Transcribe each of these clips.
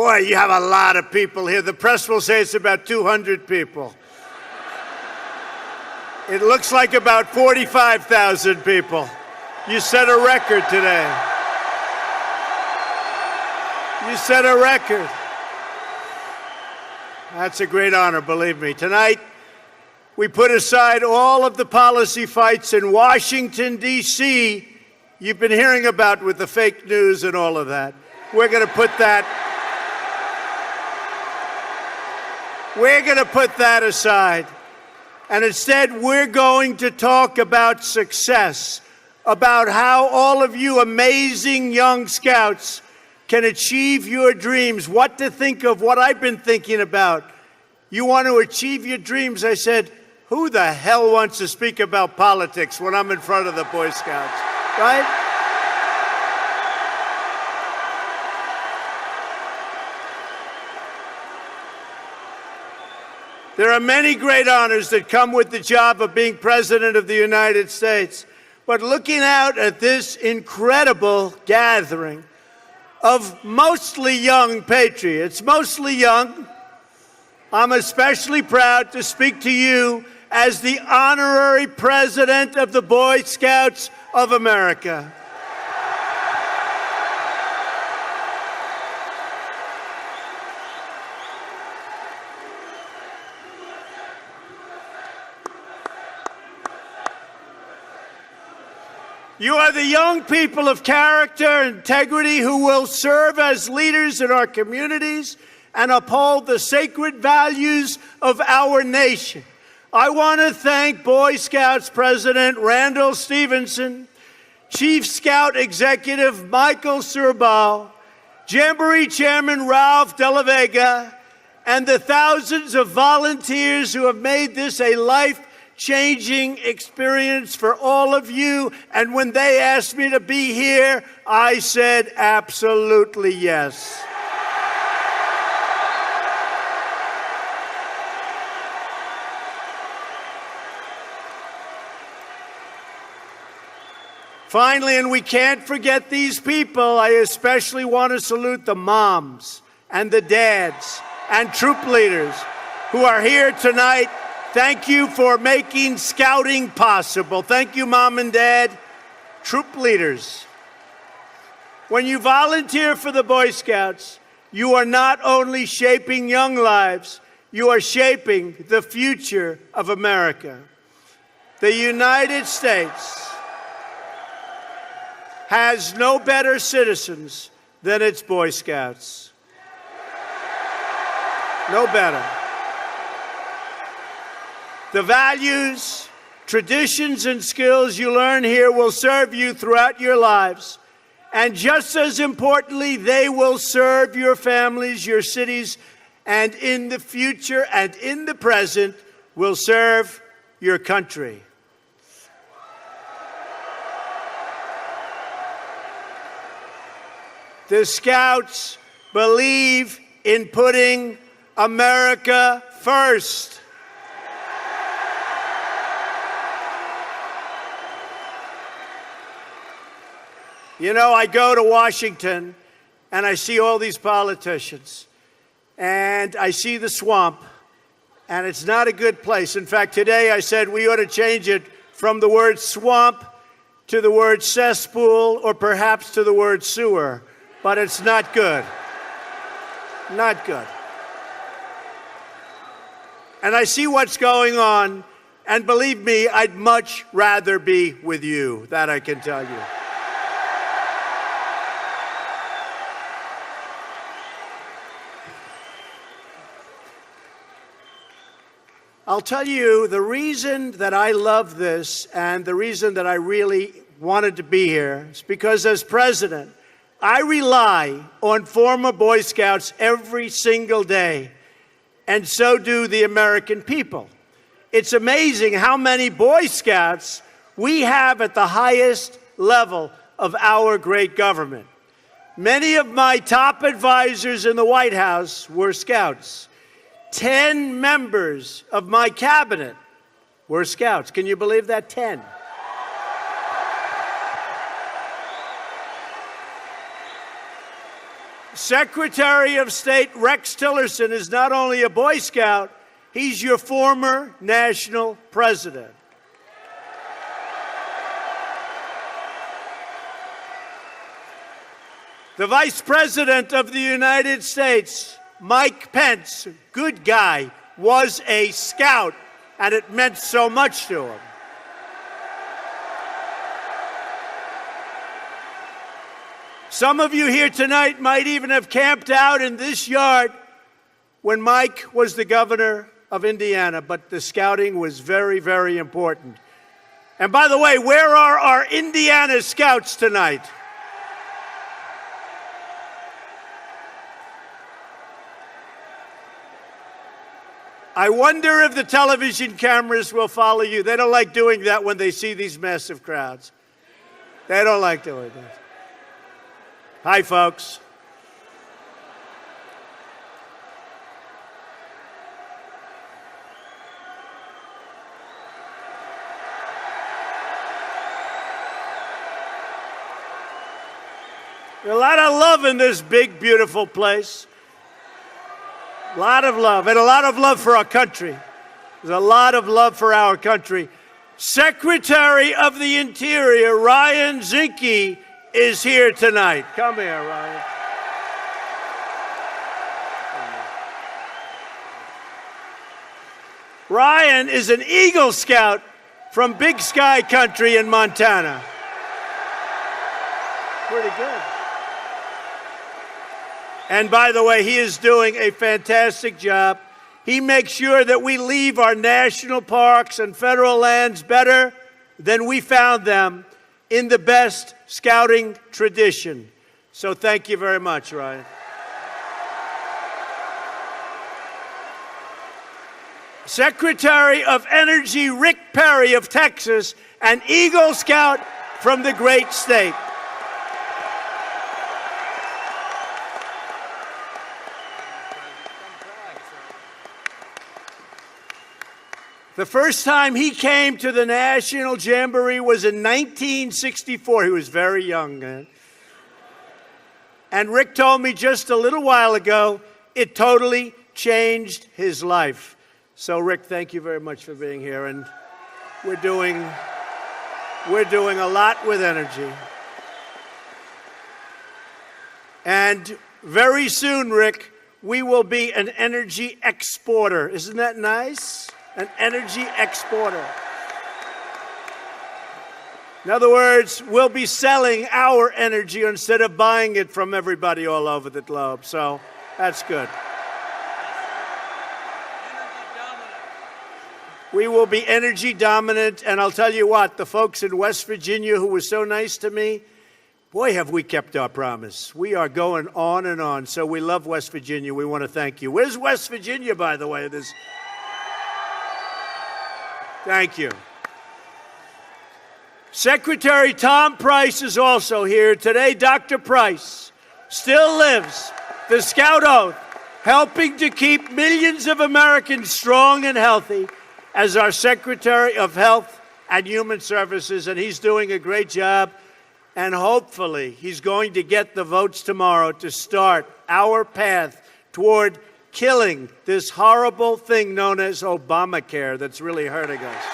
Boy, you have a lot of people here. The press will say it's about 200 people. It looks like about 45,000 people. You set a record today. You set a record. That's a great honor, believe me. Tonight, we put aside all of the policy fights in Washington, D.C. you've been hearing about with the fake news and all of that. We're going to put that aside. And instead, we're going to talk about success, about how all of you amazing young Scouts can achieve your dreams, what to think of, what I've been thinking about. You want to achieve your dreams? I said, who the hell wants to speak about politics when I'm in front of the Boy Scouts, right? There are many great honors that come with the job of being President of the United States. But looking out at this incredible gathering of mostly young patriots, mostly young, I'm especially proud to speak to you as the honorary President of the Boy Scouts of America. You are the young people of character and integrity who will serve as leaders in our communities and uphold the sacred values of our nation. I want to thank Boy Scouts President Randall Stevenson, Chief Scout Executive Michael Surbal, Jamboree Chairman Ralph De La Vega, and the thousands of volunteers who have made this a life-changing experience for all of you. And when they asked me to be here, I said absolutely yes. Finally, and we can't forget these people, I especially want to salute the moms and the dads and troop leaders who are here tonight. Thank you for making scouting possible. Thank you, Mom and Dad. Troop leaders, when you volunteer for the Boy Scouts, you are not only shaping young lives, you are shaping the future of America. The United States has no better citizens than its Boy Scouts. No better. The values, traditions, and skills you learn here will serve you throughout your lives. And just as importantly, they will serve your families, your cities, and in the future and in the present will serve your country. The Scouts believe in putting America first. You know, I go to Washington and I see all these politicians and I see the swamp, and it's not a good place. In fact, today I said we ought to change it from the word swamp to the word cesspool, or perhaps to the word sewer. But it's not good. Not good. And I see what's going on, and believe me, I'd much rather be with you. That I can tell you. I'll tell you the reason that I love this and the reason that I really wanted to be here is because as president, I rely on former Boy Scouts every single day, and so do the American people. It's amazing how many Boy Scouts we have at the highest level of our great government. Many of my top advisors in the White House were Scouts. 10 members of my cabinet were Scouts. Can you believe that? 10. Secretary of State Rex Tillerson is not only a Boy Scout, he's your former national president. The Vice President of the United States, Mike Pence, good guy, was a Scout, and it meant so much to him. Some of you here tonight might even have camped out in this yard when Mike was the governor of Indiana, but the scouting was very, very important. And by the way, where are our Indiana Scouts tonight? I wonder if the television cameras will follow you. They don't like doing that when they see these massive crowds. They don't like doing that. Hi, folks. There's a lot of love in this big, beautiful place. A lot of love, and a lot of love for our country. There's a lot of love for our country. Secretary of the Interior, Ryan Zinke, is here tonight. Come here, Ryan. Ryan is an Eagle Scout from Big Sky Country in Montana. Pretty good. And by the way, he is doing a fantastic job. He makes sure that we leave our national parks and federal lands better than we found them, in the best scouting tradition. So thank you very much, Ryan. Secretary of Energy Rick Perry of Texas, an Eagle Scout from the great state. The first time he came to the National Jamboree was in 1964. He was very young then. And Rick told me just a little while ago, it totally changed his life. So, Rick, thank you very much for being here. And we're doing a lot with energy. And very soon, Rick, we will be an energy exporter. Isn't that nice? An energy exporter. In other words, we'll be selling our energy instead of buying it from everybody all over the globe. So that's good. We will be energy dominant. And I'll tell you what, the folks in West Virginia who were so nice to me, boy, have we kept our promise. We are going on and on. So we love West Virginia. We want to thank you. Where's West Virginia, by the way? Thank you. Secretary Tom Price is also here today. Dr. Price still lives the Scout Oath, helping to keep millions of Americans strong and healthy as our Secretary of Health and Human Services, and he's doing a great job. And hopefully he's going to get the votes tomorrow to start our path toward killing this horrible thing known as Obamacare that's really hurting us.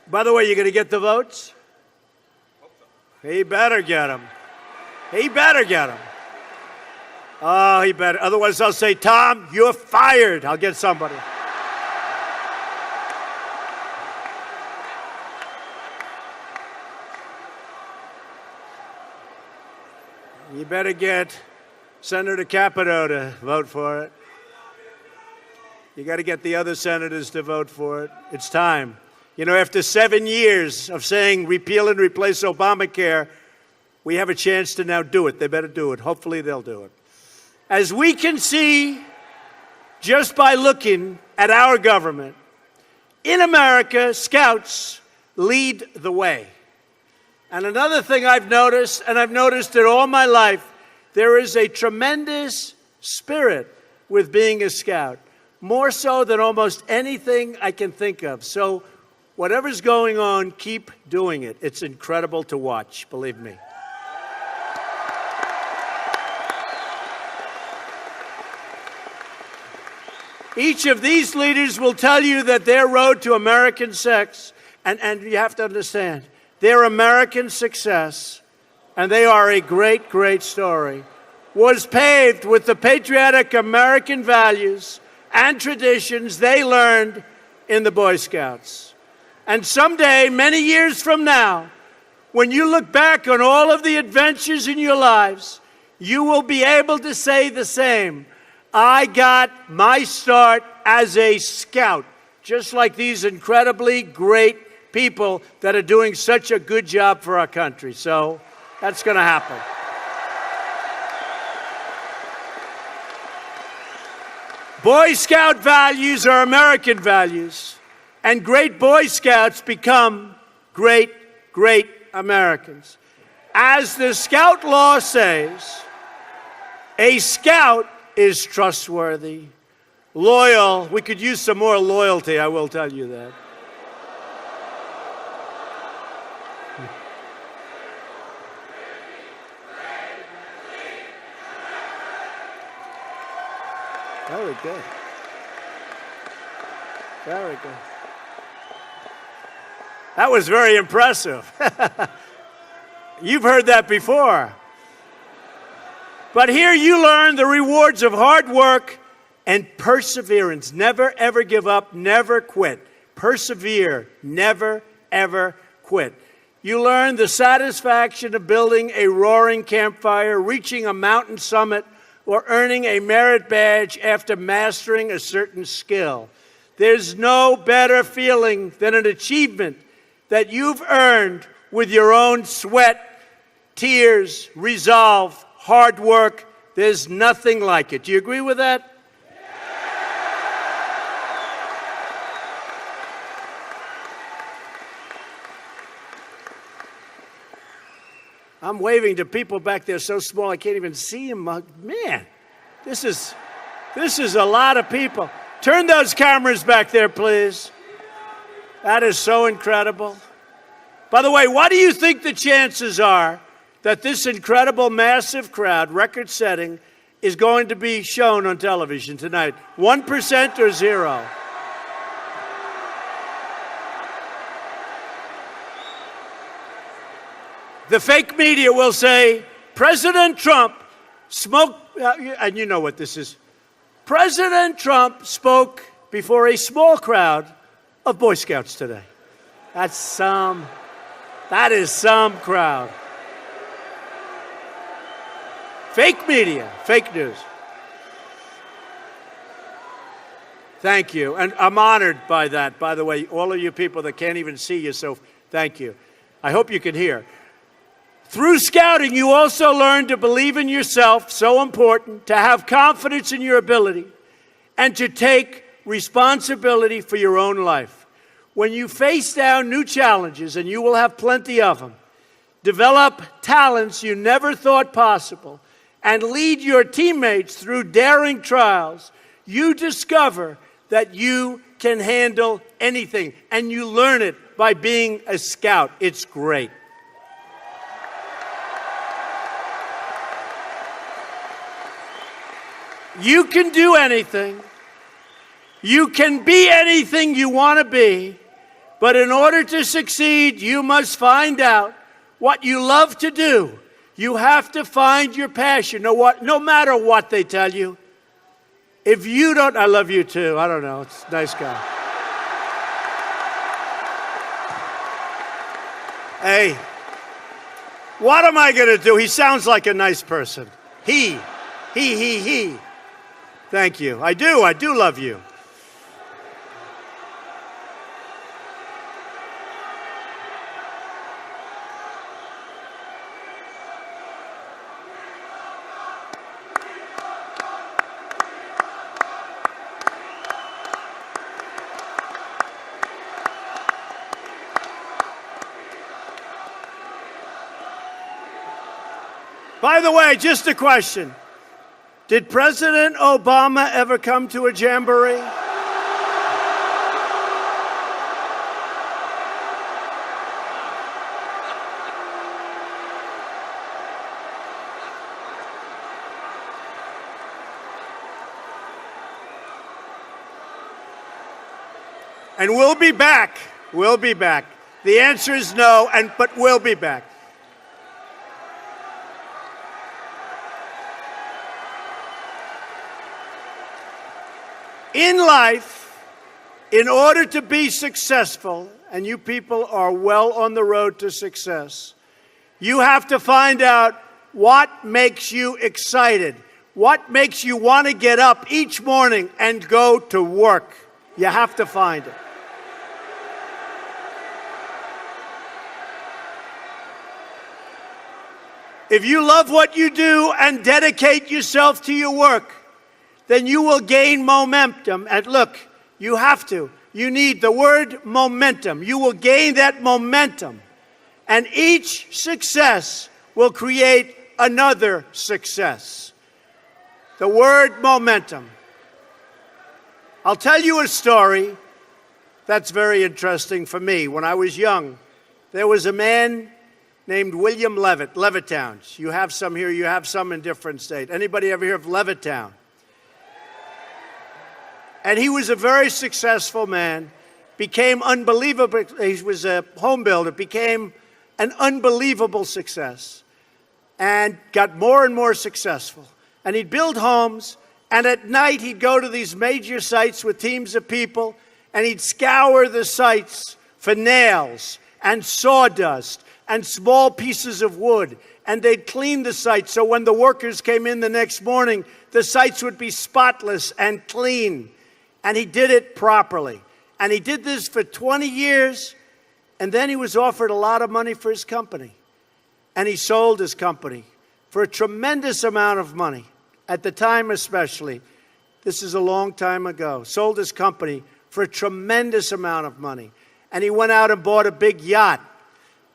By the way, you going to get the votes? He better get them. He better get them. Oh, he better. Otherwise, I'll say, Tom, you're fired. I'll get somebody. You better get Senator Capito to vote for it. You got to get the other senators to vote for it. It's time. You know, after 7 years of saying repeal and replace Obamacare, we have a chance to now do it. They better do it. Hopefully they'll do it. As we can see just by looking at our government, in America, Scouts lead the way. And another thing I've noticed, and I've noticed it all my life, there is a tremendous spirit with being a Scout, more so than almost anything I can think of. So whatever's going on, keep doing it. It's incredible to watch, believe me. Each of these leaders will tell you that their road to American sex, and you have to understand, their American success, and they are a great, great story, was paved with the patriotic American values and traditions they learned in the Boy Scouts. And someday, many years from now, when you look back on all of the adventures in your lives, you will be able to say the same. I got my start as a Scout, just like these incredibly great people that are doing such a good job for our country. So that's going to happen. Boy Scout values are American values, and great Boy Scouts become great, great Americans. As the Scout law says, a Scout is trustworthy, loyal. We could use some more loyalty, I will tell you that. Very good. Very good. That was very impressive. You've heard that before. But here you learn the rewards of hard work and perseverance. Never, ever give up. Never quit. Persevere. Never, ever quit. You learn the satisfaction of building a roaring campfire, reaching a mountain summit, or earning a merit badge after mastering a certain skill. There's no better feeling than an achievement that you've earned with your own sweat, tears, resolve, hard work. There's nothing like it. Do you agree with that? I'm waving to people back there so small I can't even see them. Man, this is a lot of people. Turn those cameras back there, please. That is so incredible. By the way, what do you think the chances are that this incredible, massive crowd, record-setting, is going to be shown on television tonight? 1% or 0? The fake media will say, President Trump spoke, and you know what this is. President Trump spoke before a small crowd of Boy Scouts today. That is some crowd. Fake media, fake news. Thank you. And I'm honored by that, by the way, all of you people that can't even see you, so thank you. I hope you can hear. Through scouting, you also learn to believe in yourself, so important, to have confidence in your ability, and to take responsibility for your own life. When you face down new challenges, and you will have plenty of them, develop talents you never thought possible, and lead your teammates through daring trials, you discover that you can handle anything, and you learn it by being a Scout. It's great. You can do anything. You can be anything you want to be. But in order to succeed, you must find out what you love to do. You have to find your passion, no matter what they tell you. If you don't, I love you too. I don't know. It's a nice guy. Hey, what am I going to do? He sounds like a nice person. He. Thank you. I do love you. By the way, just a question. Did President Obama ever come to a jamboree? And we'll be back. We'll be back. The answer is no, but we'll be back. In life, in order to be successful, and you people are well on the road to success, you have to find out what makes you excited, what makes you want to get up each morning and go to work. You have to find it. If you love what you do and dedicate yourself to your work, then you will gain momentum. And look, you have to. You need the word momentum. You will gain that momentum. And each success will create another success. The word momentum. I'll tell you a story that's very interesting for me. When I was young, there was a man named William Levitt, Levittown. You have some here, you have some in different states. Anybody ever hear of Levittown? And he was a very successful man, became unbelievable. He was a home builder, became an unbelievable success, and got more and more successful. And he'd build homes, and at night he'd go to these major sites with teams of people, and he'd scour the sites for nails and sawdust and small pieces of wood, and they'd clean the site so when the workers came in the next morning, the sites would be spotless and clean. And he did it properly. And he did this for 20 years, and then he was offered a lot of money for his company. And he sold his company for a tremendous amount of money, at the time especially. This is a long time ago. Sold his company for a tremendous amount of money. And he went out and bought a big yacht.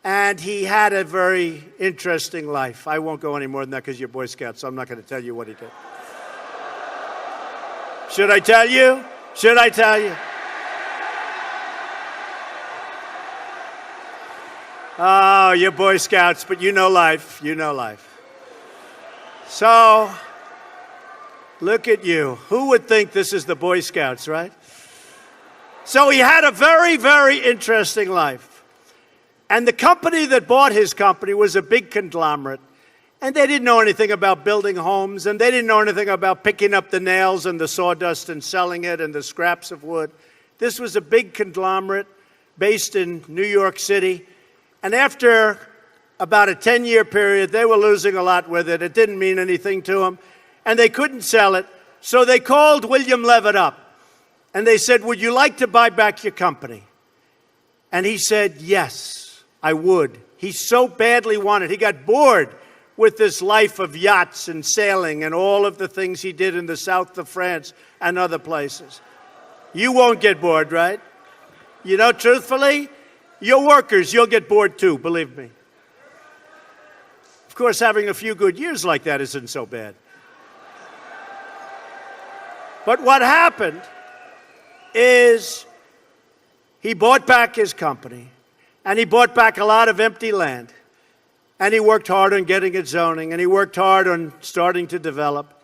And he had a very interesting life. I won't go any more than that because you're Boy Scouts, so I'm not going to tell you what he did. Should I tell you? Should I tell you? Oh, you're Boy Scouts, but you know life. You know life. So, look at you. Who would think this is the Boy Scouts, right? So he had a very, very interesting life. And the company that bought his company was a big conglomerate. And they didn't know anything about building homes, and they didn't know anything about picking up the nails and the sawdust and selling it and the scraps of wood. This was a big conglomerate based in New York City. And after about a 10-year period, they were losing a lot with it. It didn't mean anything to them, and they couldn't sell it. So they called William Levitt up, and they said, "Would you like to buy back your company?" And he said, "Yes, I would." He so badly wanted. He got bored with this life of yachts and sailing and all of the things he did in the south of France and other places. You won't get bored, right? You know, truthfully, your workers, you'll get bored too, believe me. Of course, having a few good years like that isn't so bad. But what happened is he bought back his company, and he bought back a lot of empty land. And he worked hard on getting it zoning, and he worked hard on starting to develop.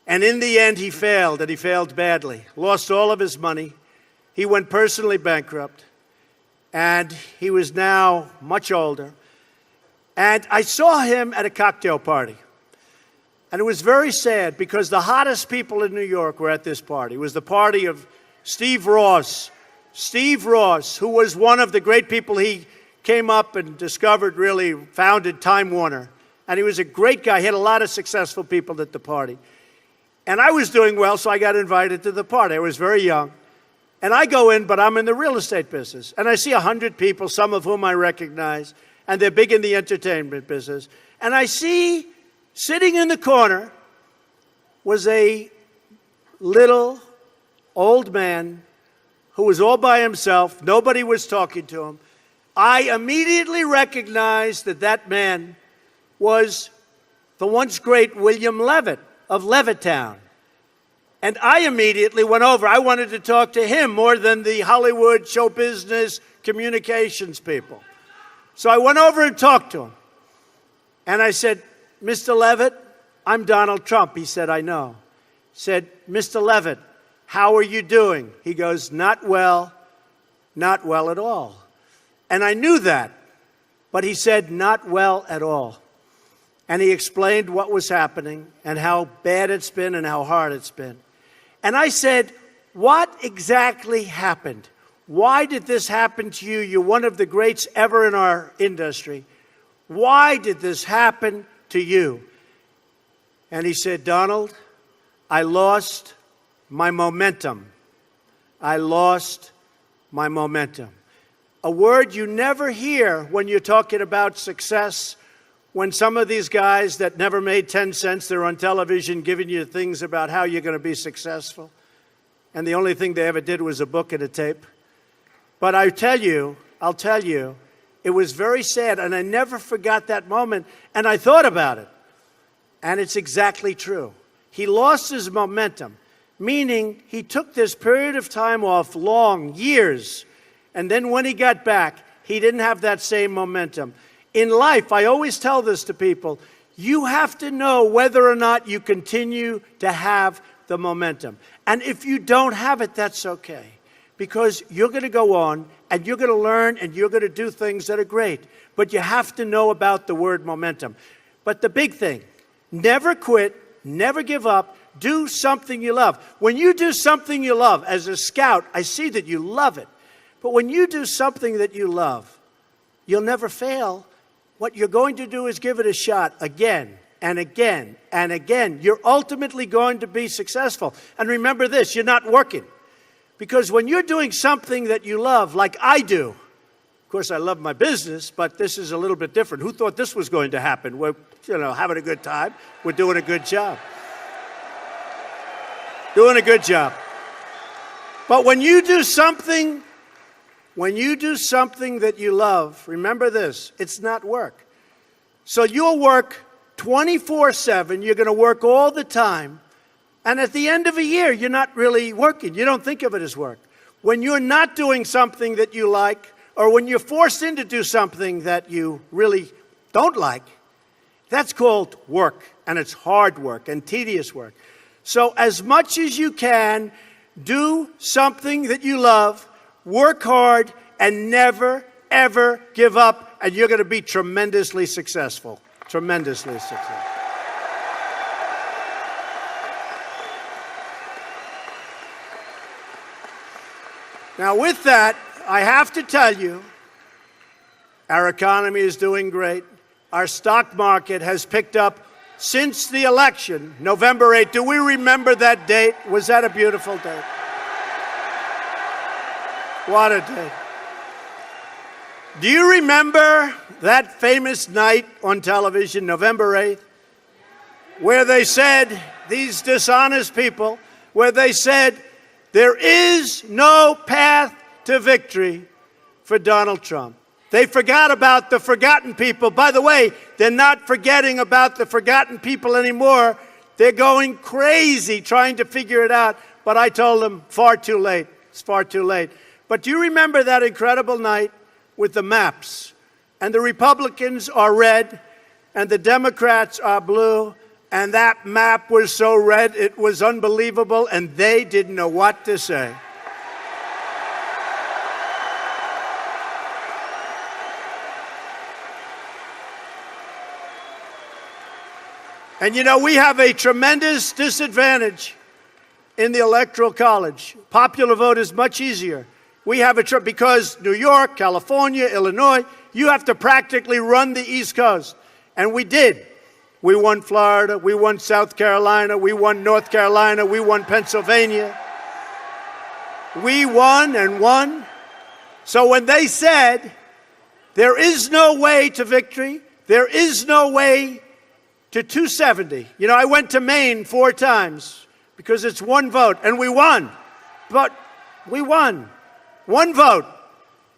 And in the end, he failed, and he failed badly. Lost all of his money. He went personally bankrupt. And he was now much older. And I saw him at a cocktail party. And it was very sad because the hottest people in New York were at this party. It was the party of Steve Ross. Steve Ross, who was one of the great people he came up and discovered, really founded Time Warner. And he was a great guy. He had a lot of successful people at the party. And I was doing well, so I got invited to the party. I was very young. And I go in, but I'm in the real estate business. And I see 100 people, some of whom I recognize, and they're big in the entertainment business. And I see, sitting in the corner, was a little old man who was all by himself. Nobody was talking to him. I immediately recognized that that man was the once great William Levitt of Levittown. And I immediately went over. I wanted to talk to him more than the Hollywood show business communications people. So I went over and talked to him. And I said, Mr. Levitt, I'm Donald Trump. He said, I know. Said, Mr. Levitt, how are you doing? He goes, not well at all. And I knew that, but he said, not well at all. And he explained what was happening and how bad it's been and how hard it's been. And I said, what exactly happened? Why did this happen to you? You're one of the greats ever in our industry. Why did this happen to you? And he said, Donald, I lost my momentum. I lost my momentum. A word you never hear when you're talking about success. When some of these guys that never made 10 cents, they're on television giving you things about how you're going to be successful. And the only thing they ever did was a book and a tape. But I'll tell you, it was very sad. And I never forgot that moment. And I thought about it. And it's exactly true. He lost his momentum, meaning he took this period of time off, long, years. And then when he got back, he didn't have that same momentum. In life, I always tell this to people, you have to know whether or not you continue to have the momentum. And if you don't have it, that's okay. Because you're going to go on, and you're going to learn, and you're going to do things that are great. But you have to know about the word momentum. But the big thing, never quit, never give up, do something you love. When you do something you love, as a scout, I see that you love it. But when you do something that you love, you'll never fail. What you're going to do is give it a shot again and again and again. You're ultimately going to be successful. And remember this, you're not working. Because when you're doing something that you love, like I do, of course I love my business, but this is a little bit different. Who thought this was going to happen? We're, having a good time. We're doing a good job. Doing a good job. But when you do something that you love, remember this, it's not work. So you'll work 24/7, you're going to work all the time, and at the end of a year, you're not really working. You don't think of it as work. When you're not doing something that you like, or when you're forced in to do something that you really don't like, that's called work, and it's hard work and tedious work. So as much as you can, do something that you love, work hard, and never, ever give up, and you're going to be tremendously successful. Tremendously successful. Now, with that, I have to tell you, our economy is doing great. Our stock market has picked up since the election, November 8th. Do we remember that date? Was that a beautiful day? What a day. Do you remember that famous night on television, November 8th, where they said, these dishonest people, where they said, there is no path to victory for Donald Trump. They forgot about the forgotten people. By the way, they're not forgetting about the forgotten people anymore. They're going crazy trying to figure it out. But I told them, far too late. It's far too late. But do you remember that incredible night with the maps? And the Republicans are red, and the Democrats are blue, and that map was so red, it was unbelievable, and they didn't know what to say. And we have a tremendous disadvantage in the Electoral College. Popular vote is much easier. We have because New York, California, Illinois, you have to practically run the East Coast. And we did. We won Florida, we won South Carolina, we won North Carolina, we won Pennsylvania. We won and won. So when they said, there is no way to victory, there is no way to 270. I went to Maine 4 times because it's one vote, and we won. But we won. One vote.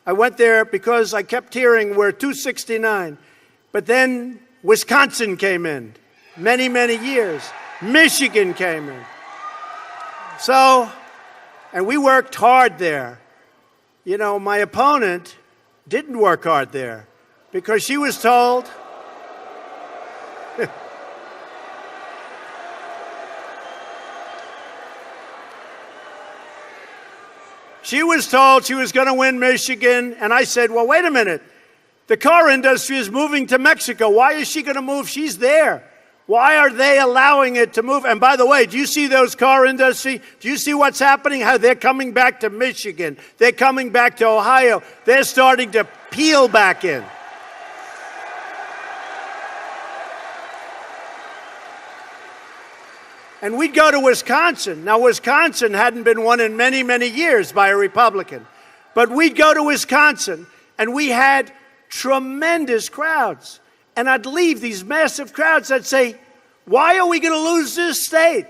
I went there because I kept hearing we're 269. But then Wisconsin came in, many, many years. Michigan came in. So, and we worked hard there. You know, my opponent didn't work hard there because she was told she was told she was going to win Michigan, and I said, well, wait a minute. The car industry is moving to Mexico. Why is she going to move? She's there. Why are they allowing it to move? And by the way, do you see those car industry? Do you see what's happening? How they're coming back to Michigan. They're coming back to Ohio. They're starting to peel back in. And we'd go to Wisconsin. Now, Wisconsin hadn't been won in many, many years by a Republican. But we'd go to Wisconsin, and we had tremendous crowds. And I'd leave these massive crowds. I'd say, why are we going to lose this state?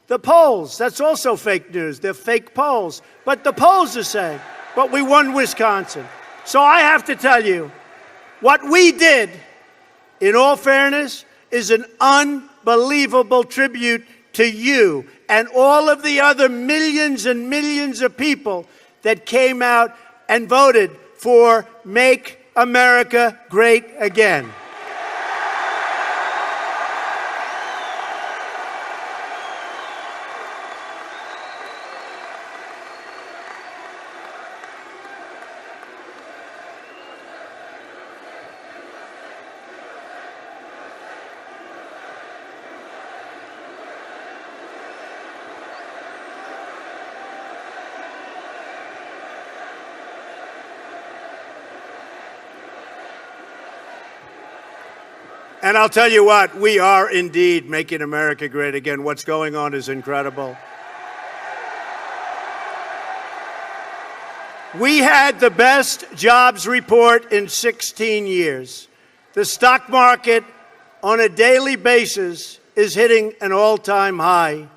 The polls, that's also fake news. They're fake polls. But the polls are saying, but we won Wisconsin. So I have to tell you, what we did, in all fairness, is an unbelievable tribute to you and all of the other millions and millions of people that came out and voted for Make America Great Again. And I'll tell you what, we are indeed making America great again. What's going on is incredible. We had the best jobs report in 16 years. The stock market on a daily basis is hitting an all-time high.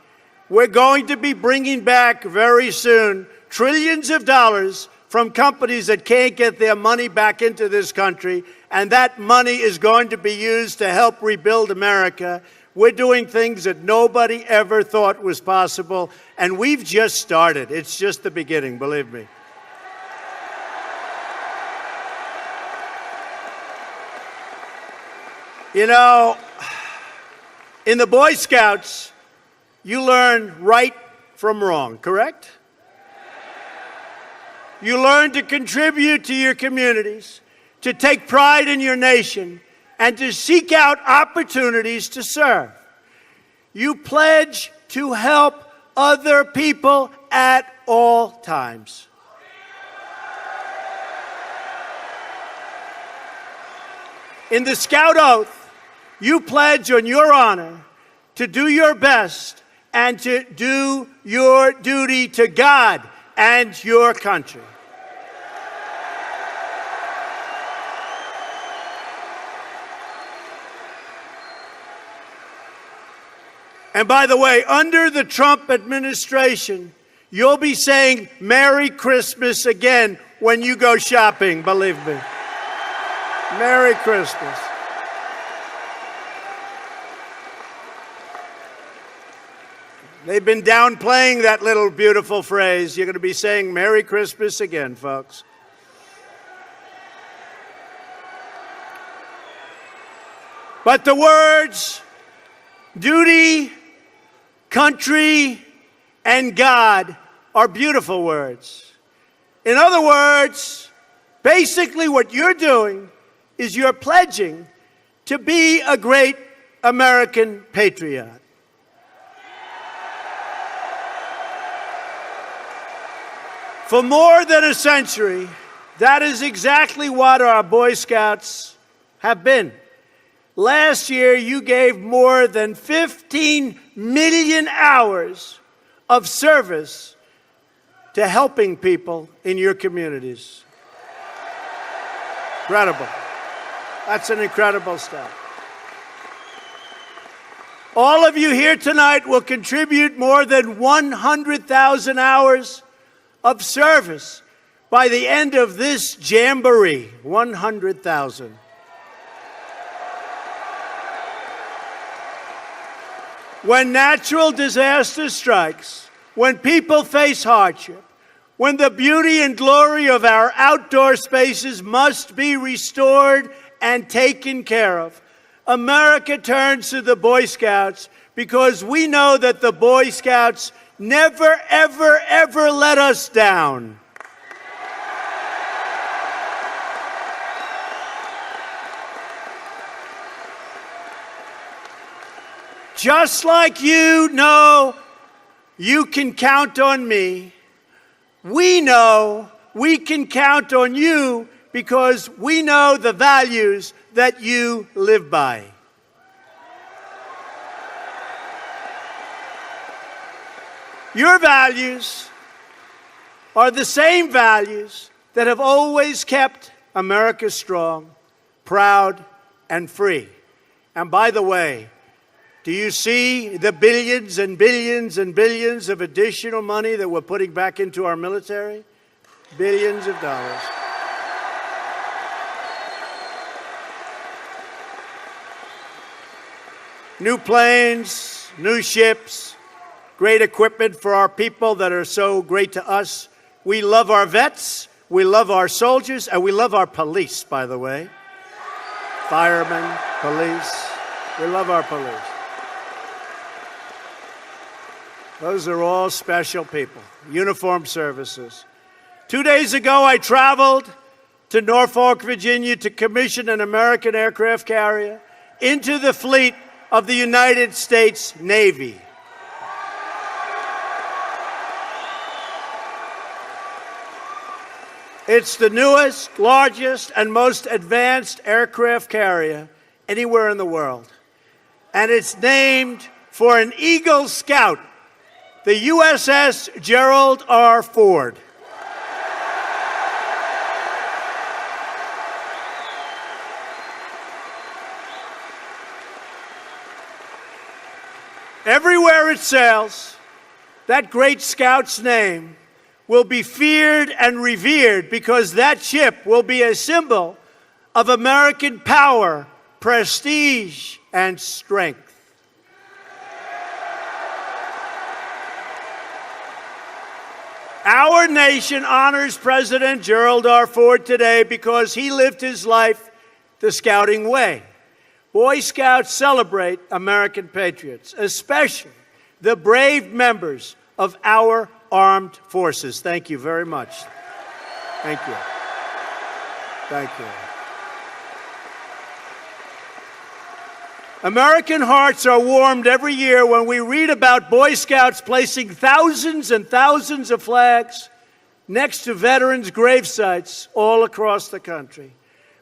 We're going to be bringing back very soon trillions of dollars from companies that can't get their money back into this country, and that money is going to be used to help rebuild America. We're doing things that nobody ever thought was possible, and we've just started. It's just the beginning, believe me. You know, in the Boy Scouts, you learn right from wrong, correct? You learn to contribute to your communities, to take pride in your nation, and to seek out opportunities to serve. You pledge to help other people at all times. In the Scout Oath, you pledge on your honor to do your best and to do your duty to God and your country. And by the way, under the Trump administration, you'll be saying Merry Christmas again when you go shopping, believe me. Merry Christmas. They've been downplaying that little beautiful phrase. You're going to be saying Merry Christmas again, folks. But the words duty, country, and God are beautiful words. In other words, basically what you're doing is you're pledging to be a great American patriot. For more than a century, that is exactly what our Boy Scouts have been. Last year, you gave more than 15 million hours of service to helping people in your communities. Incredible. That's an incredible step. All of you here tonight will contribute more than 100,000 hours of service by the end of this Jamboree. 100,000. When natural disaster strikes, when people face hardship, when the beauty and glory of our outdoor spaces must be restored and taken care of, America turns to the Boy Scouts because we know that the Boy Scouts never, ever, ever let us down. Just like you know you can count on me, we know we can count on you because we know the values that you live by. Your values are the same values that have always kept America strong, proud, and free. And by the way, do you see the billions and billions and billions of additional money that we're putting back into our military? Billions of dollars. New planes, new ships, great equipment for our people that are so great to us. We love our vets, we love our soldiers, and we love our police, by the way. Firemen, police. We love our police. Those are all special people, uniformed services. 2 days ago, I traveled to Norfolk, Virginia to commission an American aircraft carrier into the fleet of the United States Navy. It's the newest, largest, and most advanced aircraft carrier anywhere in the world. And it's named for an Eagle Scout, the USS Gerald R. Ford. Everywhere it sails, that great Scout's name will be feared and revered because that ship will be a symbol of American power, prestige, and strength. Our nation honors President Gerald R. Ford today because he lived his life the Scouting way. Boy Scouts celebrate American patriots, especially the brave members of our armed forces. Thank you very much. Thank you. Thank you. American hearts are warmed every year when we read about Boy Scouts placing thousands and thousands of flags next to veterans' grave sites all across the country.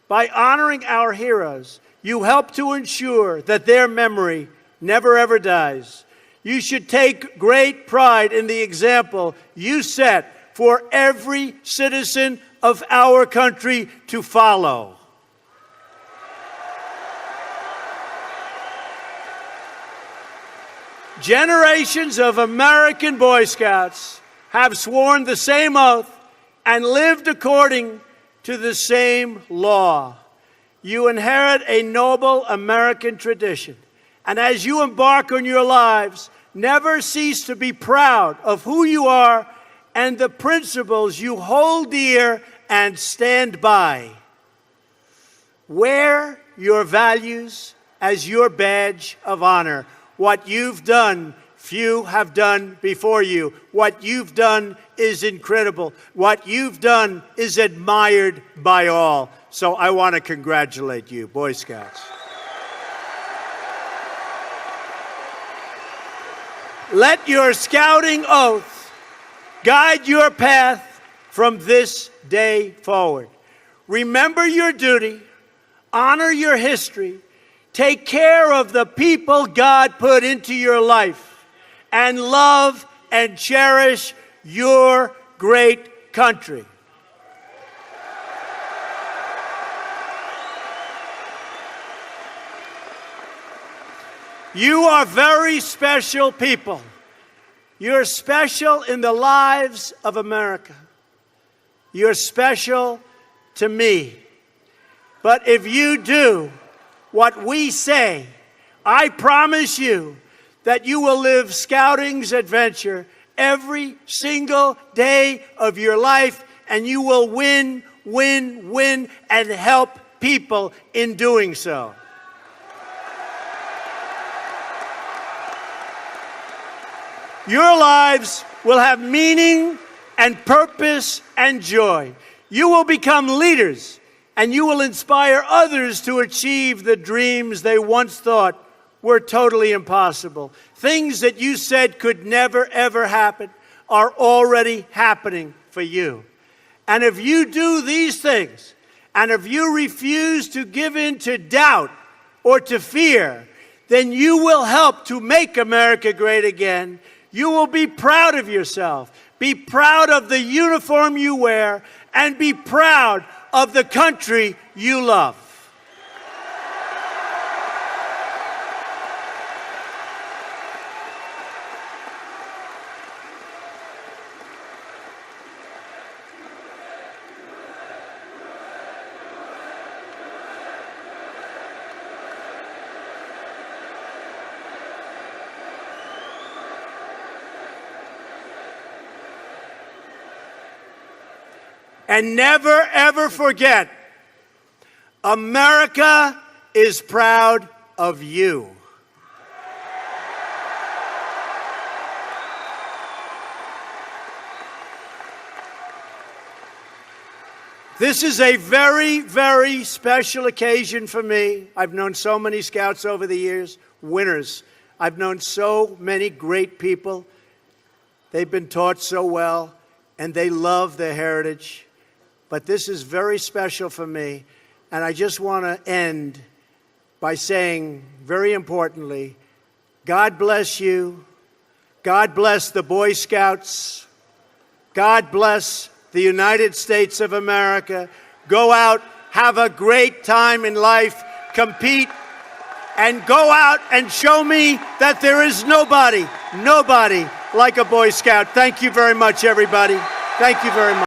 By honoring our heroes, you help to ensure that their memory never ever dies. You should take great pride in the example you set for every citizen of our country to follow. Generations of American Boy Scouts have sworn the same oath and lived according to the same law. You inherit a noble American tradition, and as you embark on your lives, never cease to be proud of who you are and the principles you hold dear and stand by. Wear your values as your badge of honor. What you've done, few have done before you. What you've done is incredible. What you've done is admired by all. So I want to congratulate you, Boy Scouts. Let your scouting oath guide your path from this day forward. Remember your duty, honor your history, take care of the people God put into your life, and love and cherish your great country. You are very special people. You're special in the lives of America. You're special to me. But if you do what we say, I promise you that you will live Scouting's adventure every single day of your life, and you will win, win, win, and help people in doing so. Your lives will have meaning and purpose and joy. You will become leaders, and you will inspire others to achieve the dreams they once thought were totally impossible. Things that you said could never, ever happen are already happening for you. And if you do these things, and if you refuse to give in to doubt or to fear, then you will help to make America great again. You will be proud of yourself, be proud of the uniform you wear, and be proud of the country you love. And never, ever forget, America is proud of you. This is a very, very special occasion for me. I've known so many Scouts over the years, winners. I've known so many great people. They've been taught so well, and they love their heritage. But this is very special for me, and I just want to end by saying, very importantly, God bless you. God bless the Boy Scouts. God bless the United States of America. Go out, have a great time in life, compete, and go out and show me that there is nobody like a Boy Scout. Thank you very much, everybody. Thank you very much.